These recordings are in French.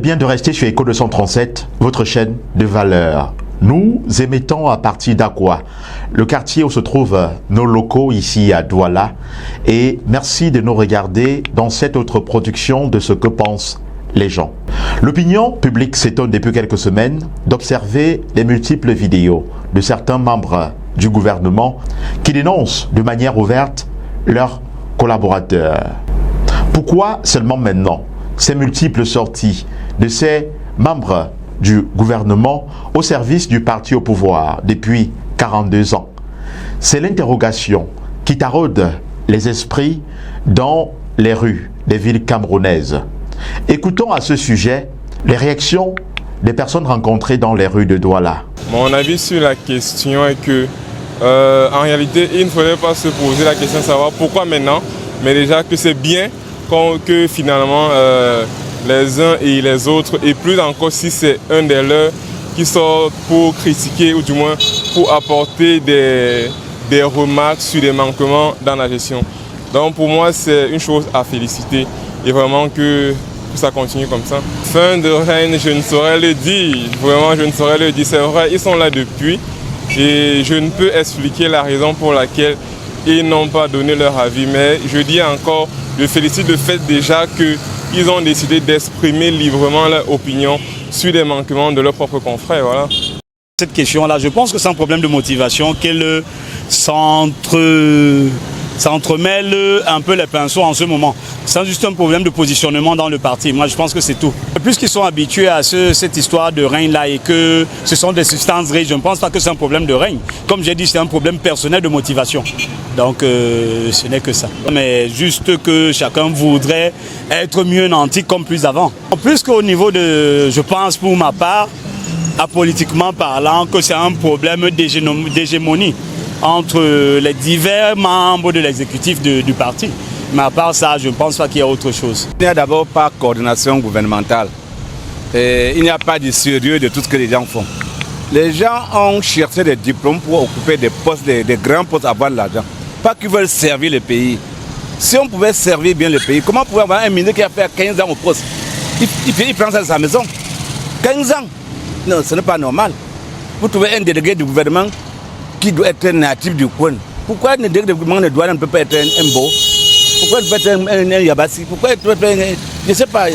bien de rester sur Echo 237, votre chaîne de valeur. Nous émettons à partir d'Aqua, le quartier où se trouvent nos locaux ici à Douala. Et merci de nous regarder dans cette autre production de ce que pensent les gens. L'opinion publique s'étonne depuis quelques semaines d'observer les multiples vidéos de certains membres du gouvernement qui dénoncent de manière ouverte leurs collaborateurs. Pourquoi seulement maintenant ces multiples sorties de ces membres du gouvernement au service du parti au pouvoir depuis 42 ans? C'est l'interrogation qui taraude les esprits dans les rues des villes camerounaises. Écoutons à ce sujet les réactions des personnes rencontrées dans les rues de Douala. Mon avis sur la question est que, en réalité, il ne faudrait pas se poser la question de savoir pourquoi maintenant, mais déjà que c'est bien que finalement les uns et les autres, et plus encore si c'est un des leurs qui sort pour critiquer ou du moins pour apporter des remarques sur des manquements dans la gestion. Donc pour moi c'est une chose à féliciter et vraiment que ça continue comme ça. Fin de règne, je ne saurais le dire, vraiment je ne saurais le dire, c'est vrai, ils sont là depuis et je ne peux expliquer la raison pour laquelle ils n'ont pas donné leur avis, mais je dis encore, je félicite le fait déjà qu'ils ont décidé d'exprimer librement leur opinion sur les manquements de leurs propres confrères. Voilà. Cette question-là, je pense que c'est un problème de motivation qu'elle s'entremêle un peu les pinceaux en ce moment. C'est juste un problème de positionnement dans le parti. Moi, je pense que c'est tout. Puisqu'ils sont habitués à cette histoire de règne-là et que ce sont des substances riches, je ne pense pas que c'est un problème de règne. Comme j'ai dit, c'est un problème personnel de motivation. Donc, ce n'est que ça. Mais juste que chacun voudrait être mieux nanti comme plus avant. Plus qu'au niveau de, je pense pour ma part, apolitiquement parlant, que c'est un problème d'hégémonie entre les divers membres de l'exécutif du parti. Mais à part ça, je ne pense pas qu'il y a autre chose. Il n'y a d'abord pas de coordination gouvernementale. Et il n'y a pas de sérieux de tout ce que les gens font. Les gens ont cherché des diplômes pour occuper des postes, des grands postes, avoir de l'argent. Pas qu'ils veulent servir le pays. Si on pouvait servir bien le pays, comment pouvait avoir un ministre qui a fait 15 ans au poste? Il prend ça de sa maison. 15 ans. Non, ce n'est pas normal. Vous trouvez un délégué du gouvernement qui doit être natif du coin. Pourquoi un délégué du gouvernement ne peut pas être un beau? Pourquoi il peut être un Yabassi? Pourquoi il peut être un... Je ne sais pas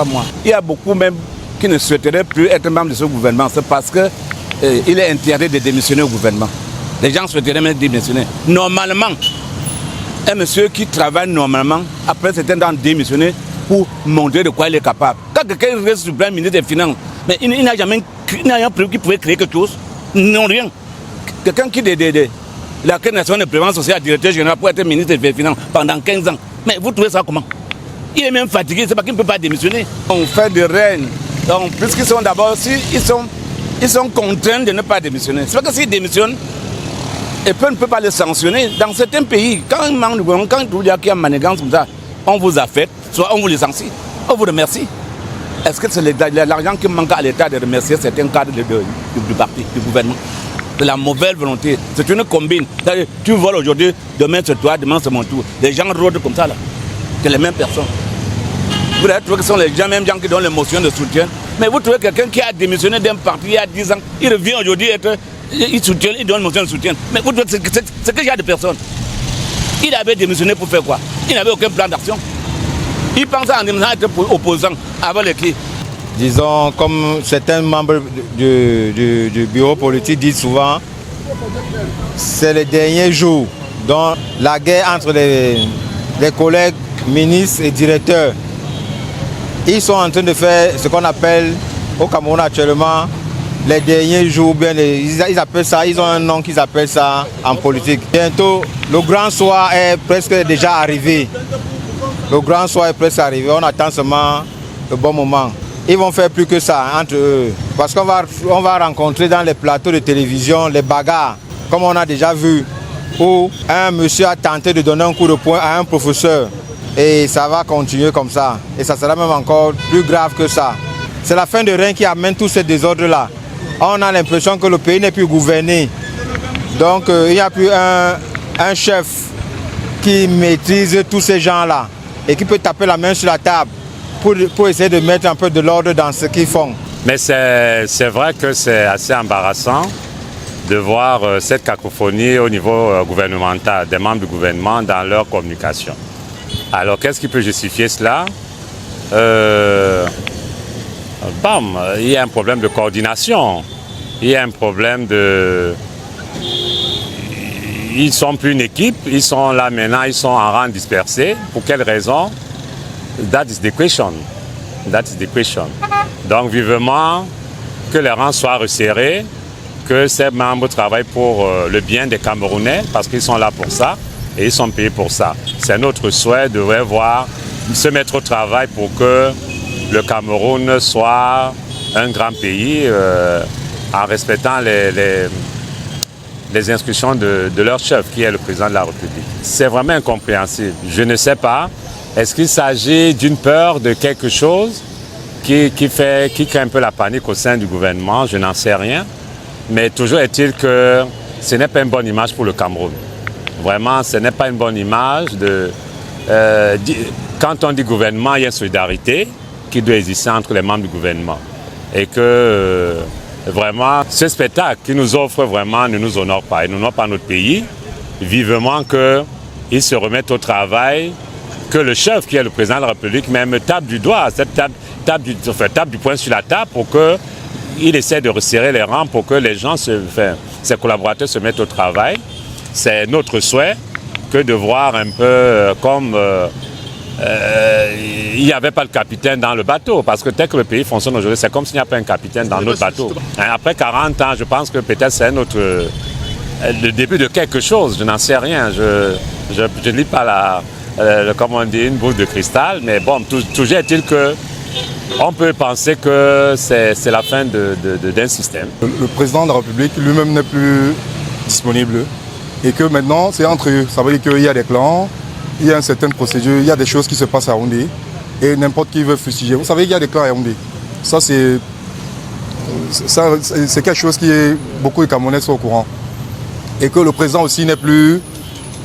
moi. Il y a beaucoup même qui ne souhaiteraient plus être membre de ce gouvernement. C'est parce qu'il est interdit de démissionner au gouvernement. Les gens souhaiteraient même démissionner. Normalement, un monsieur qui travaille normalement, après c'est un temps démissionner pour montrer de quoi il est capable. Quand quelqu'un reste sur le plan ministre des Finances, mais il n'a rien prévu qu'il pouvait créer quelque chose. Non, rien. Quelqu'un qui la Caisse nationale de prévention sociale, directeur général, pour être ministre des Finances pendant 15 ans. Mais vous trouvez ça comment? Il est même fatigué, c'est pas qu'il ne peut pas démissionner. On fait de règne. Donc, puisqu'ils sont d'abord, ils sont contraints de ne pas démissionner. C'est pas que s'ils démissionnent, et peu ne peut pas les sanctionner. Dans certains pays, quand vous dites qu'il y a manigance comme ça, on vous affecte, soit on vous les sanctionne, on vous remercie. Est-ce que c'est l'argent qui manque à l'État de remercier certains cadres du parti, du gouvernement? De la mauvaise volonté. C'est une combine. Tu voles aujourd'hui, demain c'est toi, demain c'est mon tour. Les gens rôdent comme ça là. C'est les mêmes personnes. Vous avez trouvé que ce sont les mêmes gens qui donnent les motions de soutien. Mais vous trouvez quelqu'un qui a démissionné d'un parti il y a 10 ans, il revient aujourd'hui, il donne une motion de soutien. Mais vous trouvez que c'est quel genre de personne? Il avait démissionné pour faire quoi? Il n'avait aucun plan d'action. Il pensait en démissionnant être opposant avant les clés. Disons, comme certains membres du bureau politique disent souvent, c'est les derniers jours dans la guerre entre les collègues ministres et directeurs. Ils sont en train de faire ce qu'on appelle au Cameroun actuellement les derniers jours, bien ils appellent ça, ils ont un nom qu'ils appellent ça en politique. Bientôt, le grand soir est presque déjà arrivé. Le grand soir est presque arrivé, on attend seulement le bon moment. Ils vont faire plus que ça entre eux. Parce qu'on va rencontrer dans les plateaux de télévision les bagarres, comme on a déjà vu, où un monsieur a tenté de donner un coup de poing à un professeur. Et ça va continuer comme ça. Et ça sera même encore plus grave que ça. C'est la fin de règne qui amène tous ces désordres-là. On a l'impression que le pays n'est plus gouverné. Donc il n'y a plus un chef qui maîtrise tous ces gens-là et qui peut taper la main sur la table pour essayer de mettre un peu de l'ordre dans ce qu'ils font. Mais c'est vrai que c'est assez embarrassant de voir cette cacophonie au niveau gouvernemental, des membres du gouvernement dans leur communication. Alors qu'est-ce qui peut justifier cela? Il y a un problème de coordination, il y a un problème de... Ils ne sont plus une équipe, ils sont là maintenant, ils sont en rang dispersé. Pour quelle raison? That is the question. That is the question. Donc vivement que les rangs soient resserrés, que ces membres travaillent pour le bien des Camerounais, parce qu'ils sont là pour ça et ils sont payés pour ça. C'est notre souhait de voir se mettre au travail pour que le Cameroun soit un grand pays en respectant les instructions de leur chef, qui est le président de la République. C'est vraiment incompréhensible. Je ne sais pas. Est-ce qu'il s'agit d'une peur de quelque chose qui crée un peu la panique au sein du gouvernement? Je n'en sais rien. Mais toujours est-il que ce n'est pas une bonne image pour le Cameroun. Vraiment, ce n'est pas une bonne image. Quand on dit gouvernement, il y a une solidarité qui doit exister entre les membres du gouvernement. Et que vraiment, ce spectacle qui nous offre vraiment ne nous honore pas. Il n'honore pas notre pays. Vivement qu'ils se remettent au travail, que le chef, qui est le président de la République, même tape du doigt, tape du poing sur la table pour qu'il essaie de resserrer les rangs pour que les gens, ses collaborateurs se mettent au travail. C'est notre souhait que de voir un peu comme il n'y avait pas le capitaine dans le bateau, parce que tel que le pays fonctionne aujourd'hui, c'est comme s'il n'y a pas un capitaine dans notre bateau. Après 40 ans, je pense que peut-être c'est le début de quelque chose, je n'en sais rien. Je ne lis pas comme on dit, une boule de cristal, mais bon, toujours est-il que on peut penser que c'est la fin d'un système. Le président de la République lui-même n'est plus disponible et que maintenant c'est entre eux. Ça veut dire qu'il y a des clans, il y a une certaine procédure, il y a des choses qui se passent à Yaoundé et n'importe qui veut fustiger. Vous savez qu'il y a des clans à Yaoundé. Ça c'est quelque chose qui est beaucoup de Camerounais sont au courant. Et que le président aussi n'est plus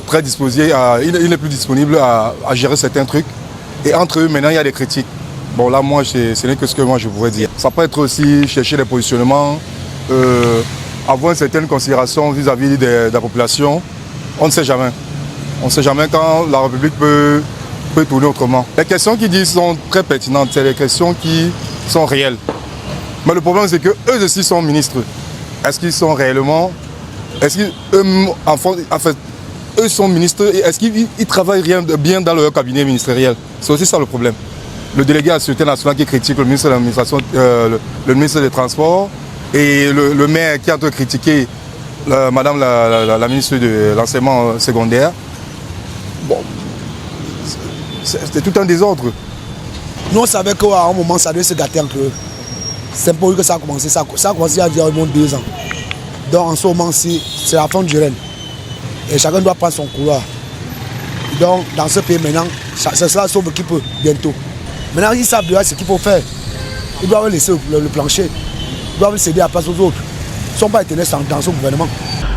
très disposé, il n'est plus disponible à gérer certains trucs. Et entre eux maintenant il y a des critiques. Bon là moi ce n'est que ce que moi je pourrais dire. Ça peut être aussi chercher des positionnements, avoir une certaine considération vis-à-vis de la population. On ne sait jamais. On ne sait jamais quand la République peut tourner autrement. Les questions qu'ils disent sont très pertinentes, c'est les questions qui sont réelles. Mais le problème c'est qu'eux aussi sont ministres. Est-ce qu'ils sont réellement... Est-ce qu'eux eux sont ministres et est-ce qu'ils travaillent bien dans leur cabinet ministériel? C'est aussi ça le problème. Le délégué à la Sûreté nationale qui critique le ministre de l'Administration, le ministre des Transports et le maire qui est en train de critiquer madame la ministre de l'Enseignement secondaire. Bon, c'est tout un désordre. Nous on savait qu'à un moment ça devait se gâter entre eux. C'est pour eux que ça a commencé. Ça a commencé il y a environ 2 ans. Donc en ce moment c'est la fin du règne. Et chacun doit prendre son couloir. Donc dans ce pays maintenant, ce sera sauve qui peut bientôt. Maintenant ils savent déjà ce qu'il faut faire. Ils doivent laisser le plancher. Ils doivent céder la place aux autres. Ils ne sont pas éternels dans ce gouvernement.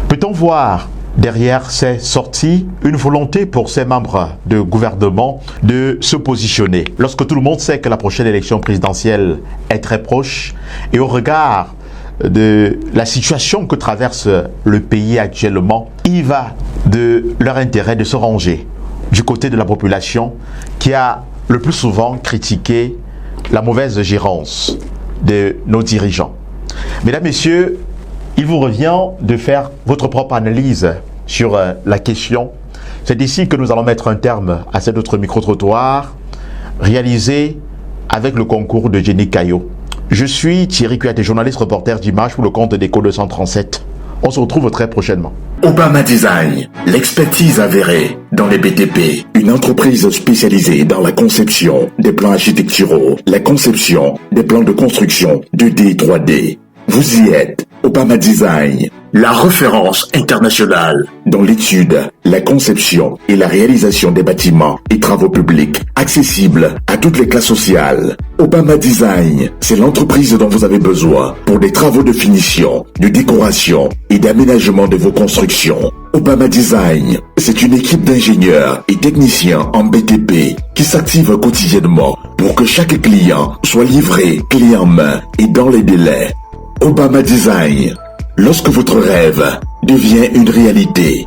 Peut-on voir derrière ces sorties une volonté pour ces membres de gouvernement de se positionner lorsque tout le monde sait que la prochaine élection présidentielle est très proche et au regard de la situation que traverse le pays actuellement, il va de leur intérêt de se ranger du côté de la population qui a le plus souvent critiqué la mauvaise gérance de nos dirigeants. Mesdames, Messieurs, il vous revient de faire votre propre analyse sur la question. C'est ici que nous allons mettre un terme à cet autre micro-trottoir réalisé avec le concours de Jenny Caillot. Je suis Thierry Kouyaté, journaliste reporter d'Images pour le compte d'Eco 237. On se retrouve très prochainement. Obama Design, l'expertise avérée dans les BTP, une entreprise spécialisée dans la conception des plans architecturaux, la conception des plans de construction 2D et 3D. Vous y êtes. Obama Design, la référence internationale dans l'étude, la conception et la réalisation des bâtiments et travaux publics accessibles à toutes les classes sociales. Obama Design, c'est l'entreprise dont vous avez besoin pour des travaux de finition, de décoration et d'aménagement de vos constructions. Obama Design, c'est une équipe d'ingénieurs et techniciens en BTP qui s'active quotidiennement pour que chaque client soit livré clé en main et dans les délais. Obama Design, lorsque votre rêve devient une réalité.